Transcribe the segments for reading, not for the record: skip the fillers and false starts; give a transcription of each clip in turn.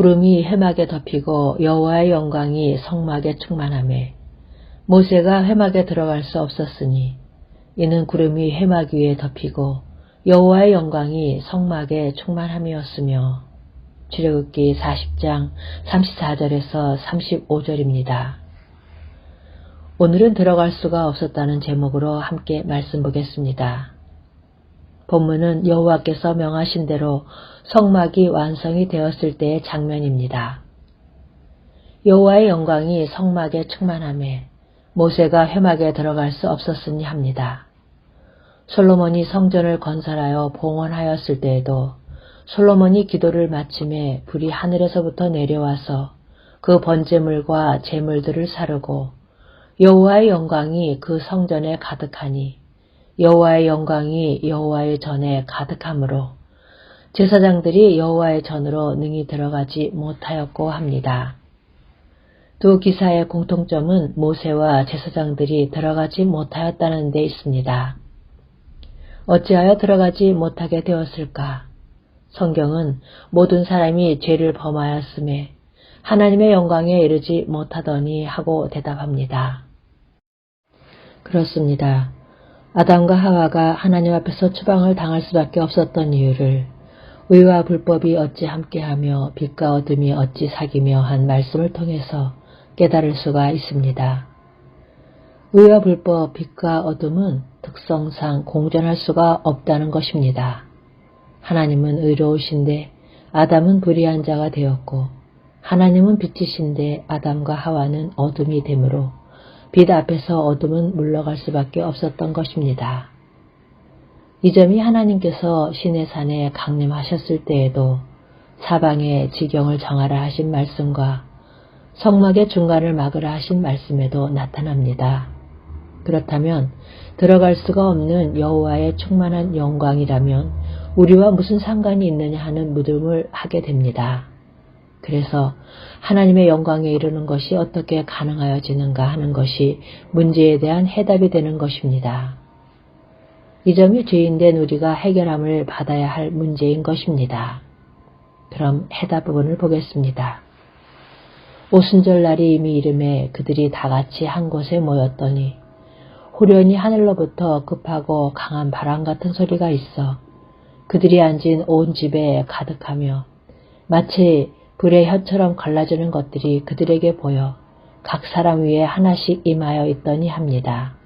구름이 회막에 덮이고 여호와의 영광이 성막에 충만하매 모세가 회막에 들어갈 수 없었으니 이는 구름이 회막 위에 덮이고 여호와의 영광이 성막에 충만함이었으며. 출애굽기 40장 34절에서 35절입니다. 오늘은 들어갈 수가 없었다는 제목으로 함께 말씀 보겠습니다. 본문은 여호와께서 명하신 대로 성막이 완성이 되었을 때의 장면입니다. 여호와의 영광이 성막에 충만하매 모세가 회막에 들어갈 수 없었으니 합니다. 솔로몬이 성전을 건설하여 봉헌하였을 때에도 솔로몬이 기도를 마침에 불이 하늘에서부터 내려와서 그 번제물과 제물들을 사르고 여호와의 영광이 그 성전에 가득하니 여호와의 영광이 여호와의 전에 가득하므로 제사장들이 여호와의 전으로 능히 들어가지 못하였고 합니다. 두 기사의 공통점은 모세와 제사장들이 들어가지 못하였다는 데 있습니다. 어찌하여 들어가지 못하게 되었을까? 성경은 모든 사람이 죄를 범하였음에 하나님의 영광에 이르지 못하더니 하고 대답합니다. 그렇습니다. 아담과 하와가 하나님 앞에서 추방을 당할 수밖에 없었던 이유를 의와 불법이 어찌 함께하며 빛과 어둠이 어찌 사귀며 한 말씀을 통해서 깨달을 수가 있습니다. 의와 불법, 빛과 어둠은 특성상 공존할 수가 없다는 것입니다. 하나님은 의로우신데 아담은 불의한 자가 되었고 하나님은 빛이신데 아담과 하와는 어둠이 되므로 빛 앞에서 어둠은 물러갈 수밖에 없었던 것입니다. 이 점이 하나님께서 시내산에 강림하셨을 때에도 사방에 지경을 정하라 하신 말씀과 성막의 중간을 막으라 하신 말씀에도 나타납니다. 그렇다면 들어갈 수가 없는 여호와의 충만한 영광이라면 우리와 무슨 상관이 있느냐 하는 물음을 하게 됩니다. 그래서 하나님의 영광에 이르는 것이 어떻게 가능하여지는가 하는 것이 문제에 대한 해답이 되는 것입니다. 이 점이 죄인된 우리가 해결함을 받아야 할 문제인 것입니다. 그럼 해답 부분을 보겠습니다. 오순절날이 이미 이름에 그들이 다 같이 한 곳에 모였더니 후련히 하늘로부터 급하고 강한 바람 같은 소리가 있어 그들이 앉은 온 집에 가득하며 마치 불의 혀처럼 갈라지는 것들이 그들에게 보여 각 사람 위에 하나씩 임하여 있더니 합니다.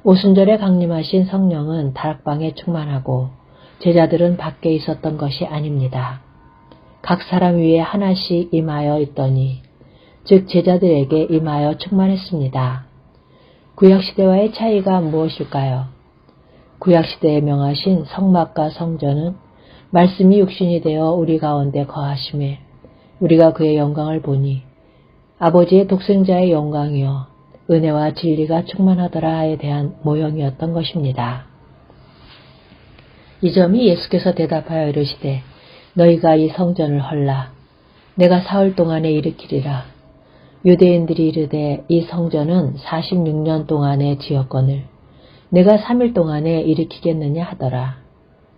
오순절에 강림하신 성령은 다락방에 충만하고 제자들은 밖에 있었던 것이 아닙니다. 각 사람 위에 하나씩 임하여 있더니 즉 제자들에게 임하여 충만했습니다. 구약시대와의 차이가 무엇일까요? 구약시대에 명하신 성막과 성전은 말씀이 육신이 되어 우리 가운데 거하심에 우리가 그의 영광을 보니 아버지의 독생자의 영광이요 은혜와 진리가 충만하더라에 대한 모형이었던 것입니다. 이 점이 예수께서 대답하여 이르시되 너희가 이 성전을 헐라 내가 사흘 동안에 일으키리라. 유대인들이 이르되 이 성전은 46년 동안에 지었거늘 내가 3일 동안에 일으키겠느냐 하더라.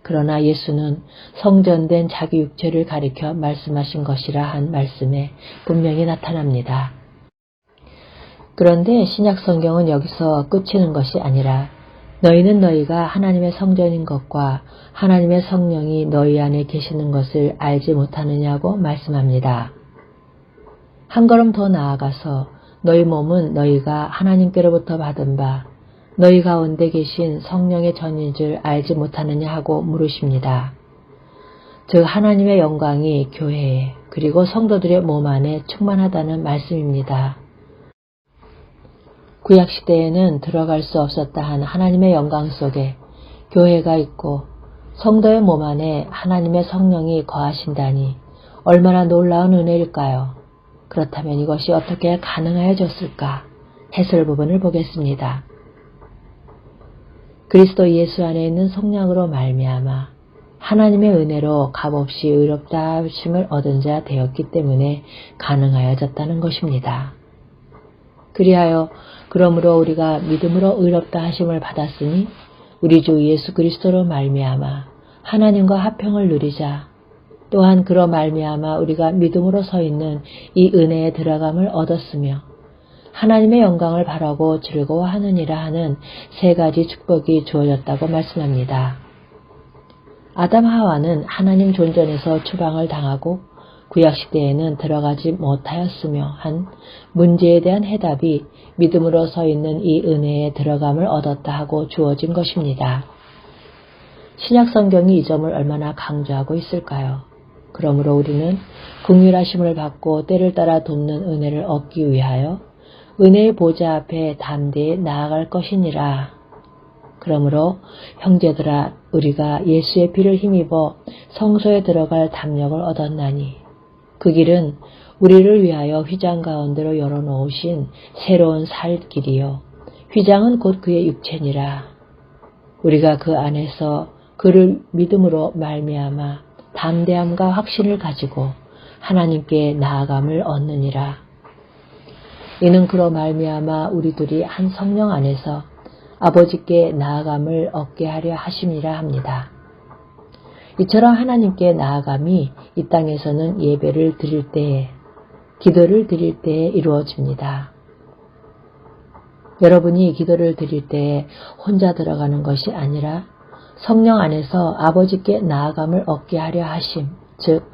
그러나 예수는 성전된 자기 육체를 가리켜 말씀하신 것이라 한 말씀에 분명히 나타납니다. 그런데 신약 성경은 여기서 끝이는 것이 아니라 너희는 너희가 하나님의 성전인 것과 하나님의 성령이 너희 안에 계시는 것을 알지 못하느냐고 말씀합니다. 한 걸음 더 나아가서 너희 몸은 너희가 하나님께로부터 받은 바 너희 가운데 계신 성령의 전인 줄 알지 못하느냐 하고 물으십니다. 즉 하나님의 영광이 교회에 그리고 성도들의 몸 안에 충만하다는 말씀입니다. 구약시대에는 들어갈 수 없었다 한 하나님의 영광 속에 교회가 있고 성도의 몸 안에 하나님의 성령이 거하신다니 얼마나 놀라운 은혜일까요? 그렇다면 이것이 어떻게 가능하여졌을까? 해설 부분을 보겠습니다. 그리스도 예수 안에 있는 성령으로 말미암아 하나님의 은혜로 값없이 의롭다 하심을 얻은 자 되었기 때문에 가능하여졌다는 것입니다. 그리하여 그러므로 우리가 믿음으로 의롭다 하심을 받았으니 우리 주 예수 그리스도로 말미암아 하나님과 화평을 누리자. 또한 그로 말미암아 우리가 믿음으로 서 있는 이 은혜에 들어감을 얻었으며 하나님의 영광을 바라고 즐거워하느니라 하는 세 가지 축복이 주어졌다고 말씀합니다. 아담 하와는 하나님 존전에서 추방을 당하고 구약시대에는 들어가지 못하였으며 한 문제에 대한 해답이 믿음으로 서 있는 이 은혜에 들어감을 얻었다 하고 주어진 것입니다. 신약 성경이 이 점을 얼마나 강조하고 있을까요? 그러므로 우리는 긍휼하심을 받고 때를 따라 돕는 은혜를 얻기 위하여 은혜의 보좌 앞에 담대히 나아갈 것이니라. 그러므로 형제들아 우리가 예수의 피를 힘입어 성소에 들어갈 담력을 얻었나니 그 길은 우리를 위하여 휘장 가운데로 열어놓으신 새로운 살 길이요 휘장은 곧 그의 육체니라. 우리가 그 안에서 그를 믿음으로 말미암아 담대함과 확신을 가지고 하나님께 나아감을 얻느니라. 이는 그로 말미암아 우리들이 한 성령 안에서 아버지께 나아감을 얻게 하려 하심이라 합니다. 이처럼 하나님께 나아감이 이 땅에서는 예배를 드릴 때에, 기도를 드릴 때에 이루어집니다. 여러분이 기도를 드릴 때에 혼자 들어가는 것이 아니라 성령 안에서 아버지께 나아감을 얻게 하려 하심, 즉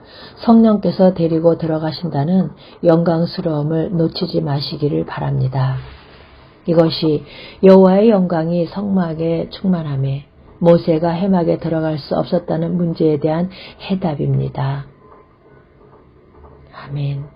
성령께서 데리고 들어가신다는 영광스러움을 놓치지 마시기를 바랍니다. 이것이 여호와의 영광이 성막에 충만함에 모세가 회막에 들어갈 수 없었다는 문제에 대한 해답입니다. 아멘.